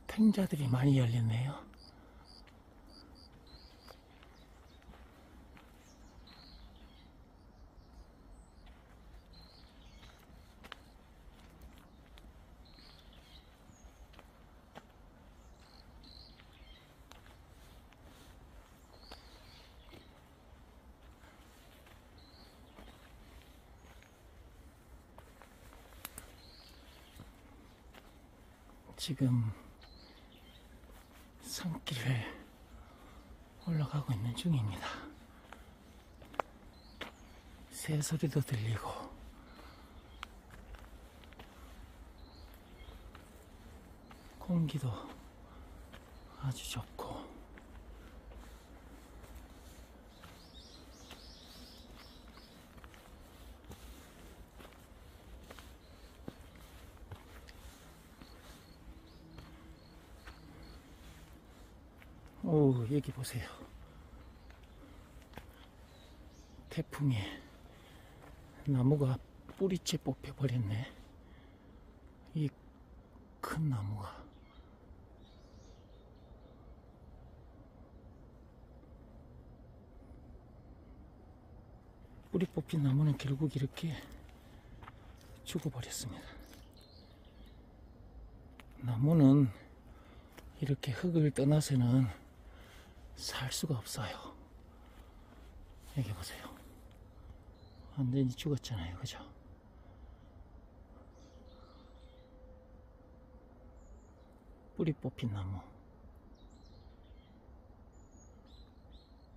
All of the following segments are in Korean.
팽자들이 많이 열렸네요. 지금 산길을 올라가고 있는 중입니다. 새 소리도 들리고 공기도 아주 좋고 오, 여기 보세요. 태풍에 나무가 뿌리째 뽑혀버렸네. 이 큰 나무가. 뿌리 뽑힌 나무는 결국 이렇게 죽어버렸습니다. 나무는 이렇게 흙을 떠나서는 살 수가 없어요. 여기 보세요. 완전히 죽었잖아요. 그죠? 뿌리 뽑힌 나무.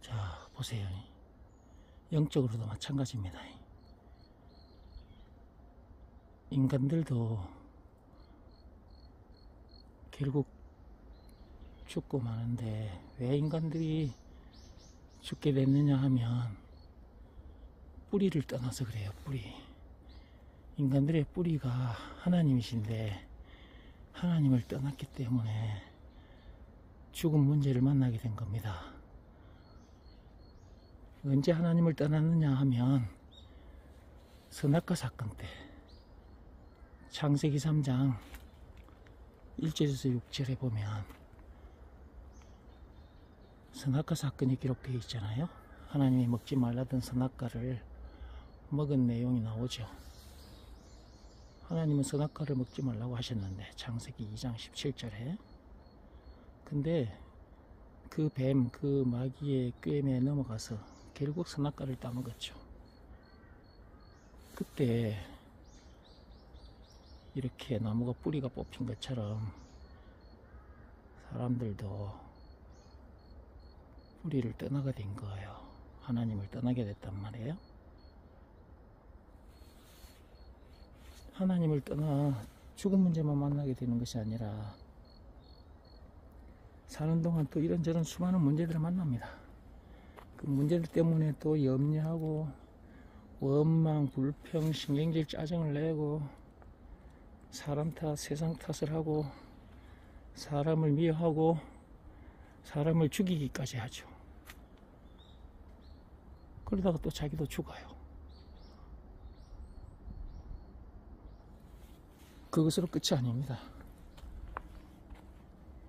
자, 보세요. 영적으로도 마찬가지입니다. 인간들도 결국 죽고 마는데 왜 인간들이 죽게 됐느냐 하면 뿌리를 떠나서 그래요. 뿌리. 인간들의 뿌리가 하나님이신데 하나님을 떠났기 때문에 죽음 문제를 만나게 된 겁니다. 언제 하나님을 떠났느냐 하면 선악과 사건 때 창세기 3장 1절에서 6절에 보면 선악과 사건이 기록되어 있잖아요. 하나님이 먹지 말라던 선악과를 먹은 내용이 나오죠. 하나님은 선악과를 먹지 말라고 하셨는데 창세기 2장 17절에 근데 그 뱀, 그 마귀의 꾀에 넘어가서 결국 선악과를 따먹었죠. 그때 이렇게 나무가 뿌리가 뽑힌 것처럼 사람들도 뿌리를 떠나게 된 거예요. 하나님을 떠나게 됐단 말이에요. 하나님을 떠나 죽은 문제만 만나게 되는 것이 아니라 사는 동안 또 이런저런 수많은 문제들을 만납니다. 그 문제들 때문에 또 염려하고 원망, 불평, 신경질, 짜증을 내고 사람 탓, 세상 탓을 하고 사람을 미워하고 사람을 죽이기까지 하죠. 그러다가 또 자기도 죽어요. 그것으로 끝이 아닙니다.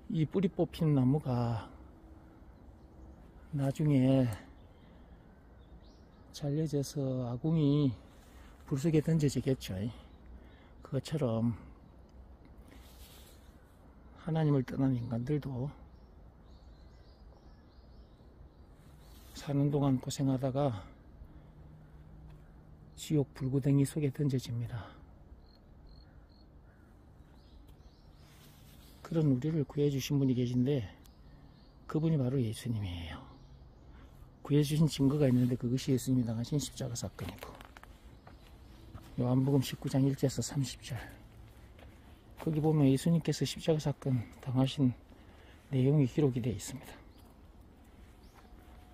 이 뿌리 뽑힌 나무가 나중에 잘려져서 아궁이 불 속에 던져지겠죠. 그것처럼 하나님을 떠난 인간들도 사는 동안 고생하다가 지옥 불구덩이 속에 던져집니다. 그런 우리를 구해주신 분이 계신데 그분이 바로 예수님이에요. 구해주신 증거가 있는데 그것이 예수님이 당하신 십자가 사건이고 요한복음 19장 1절에서 30절 거기 보면 예수님께서 십자가 사건 당하신 내용이 기록이 되어 있습니다.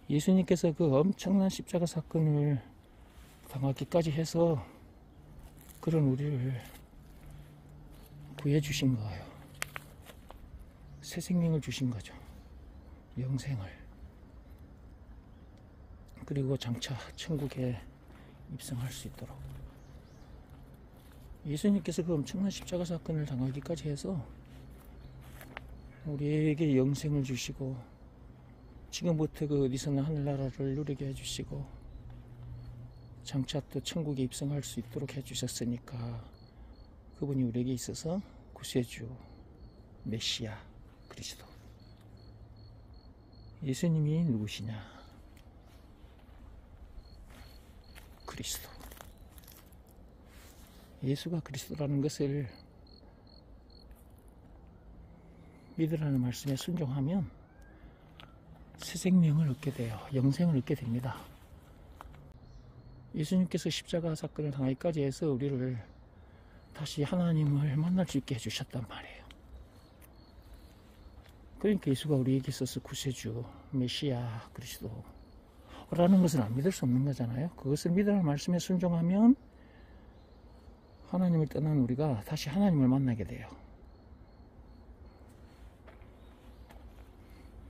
예수님께서 그 엄청난 십자가 사건을 당하기까지 해서 그런 우리를 구해주신 거예요. 새 생명을 주신 거죠. 영생을. 그리고 장차 천국에 입성할 수 있도록. 예수님께서 그 엄청난 십자가 사건을 당하기까지 해서 우리에게 영생을 주시고 지금부터 그 어디서나 하늘나라를 누리게 해주시고 장차 또 천국에 입성할 수 있도록 해주셨으니까 그분이 우리에게 있어서 구세주, 메시아, 그리스도. 예수님이 누구시냐? 그리스도. 예수가 그리스도라는 것을 믿으라는 말씀에 순종하면 새 생명을 얻게 돼요. 영생을 얻게 됩니다. 예수님께서 십자가 사건을 당하기까지 해서 우리를 다시 하나님을 만날 수 있게 해주셨단 말이에요. 그러니까 예수가 우리에게 있어서 구세주, 메시아, 그리스도라는 것을 안 믿을 수 없는 거잖아요. 그것을 믿으라는 말씀에 순종하면 하나님을 떠난 우리가 다시 하나님을 만나게 돼요.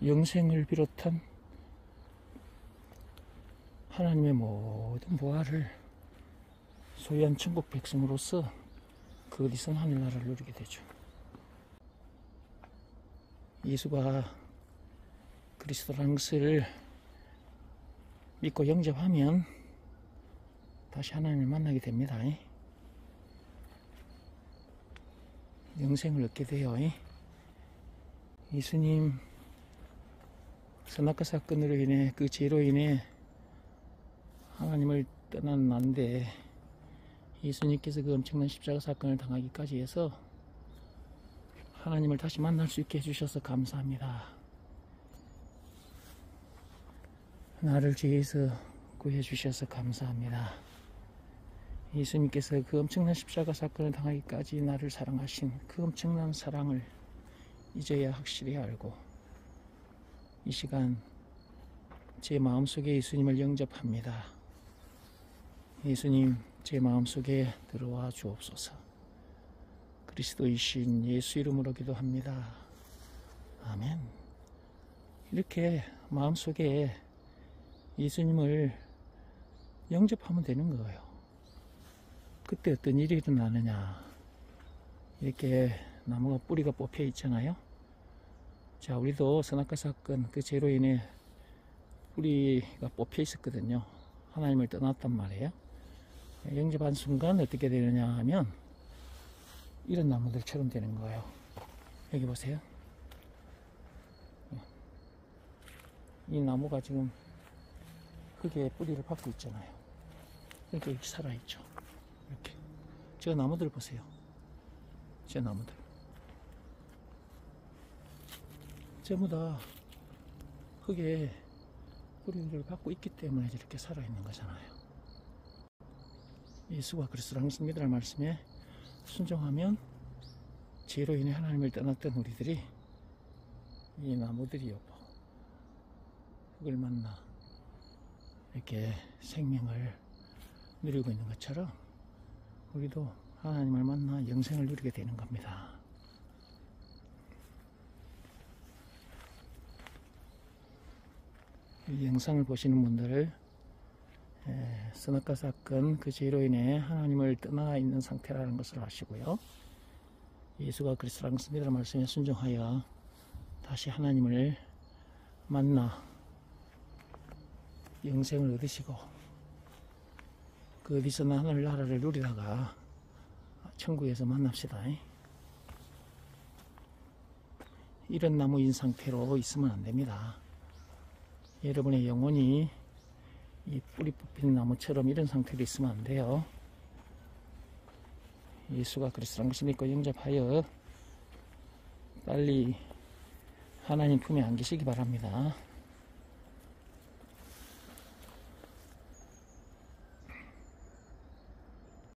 영생을 비롯한 하나님의 모든 보화를 소유한 천국 백성으로서 그 어디서나 하늘나라를 누리게 되죠. 예수가 그리스도라는 것을 믿고 영접하면 다시 하나님을 만나게 됩니다. 영생을 얻게 돼요. 예수님 선악과 사건으로 인해 그 죄로 인해 하나님을 떠난 난데 예수님께서 그 엄청난 십자가 사건을 당하기까지 해서 하나님을 다시 만날 수 있게 해주셔서 감사합니다. 나를 죄에서 구해주셔서 감사합니다. 예수님께서 그 엄청난 십자가 사건을 당하기까지 나를 사랑하신 그 엄청난 사랑을 이제야 확실히 알고 이 시간 제 마음속에 예수님을 영접합니다. 예수님, 제 마음속에 들어와 주옵소서. 그리스도이신 예수 이름으로 기도합니다. 아멘. 이렇게 마음속에 예수님을 영접하면 되는 거예요. 그때 어떤 일이 일어나느냐. 이렇게 나무가 뿌리가 뽑혀 있잖아요. 자, 우리도 선악과 사건 그 죄로 인해 뿌리가 뽑혀 있었거든요. 하나님을 떠났단 말이에요. 영접한 순간 어떻게 되느냐 하면 이런 나무들처럼 되는 거예요. 여기 보세요. 이 나무가 지금 흙에 뿌리를 박고 있잖아요. 이렇게 살아있죠. 이렇게. 저 나무들 보세요. 저 나무들. 전부 다 흙에 뿌리를 박고 있기 때문에 이렇게 살아있는 거잖아요. 예수가 그리스도라는 믿으라는 말씀에 순종하면 죄로 인해 하나님을 떠났던 우리들이 이 나무들이 여보 흙을 만나 이렇게 생명을 누리고 있는 것처럼 우리도 하나님을 만나 영생을 누리게 되는 겁니다. 이 영상을 보시는 분들 선악과 사건 그 죄로 인해 하나님을 떠나 있는 상태라는 것을 아시고요. 예수가 그리스도라는 믿으라는 말씀에 순종하여 다시 하나님을 만나 영생을 얻으시고 그 어디서나 하늘나라를 누리다가 천국에서 만납시다. 이런 나무인 상태로 있으면 안 됩니다. 여러분의 영혼이 이 뿌리 뽑힌 나무처럼 이런 상태로 있으면 안 돼요. 예수가 그리스도라는 것을 믿고 영접하여 빨리 하나님 품에 안기시기 바랍니다.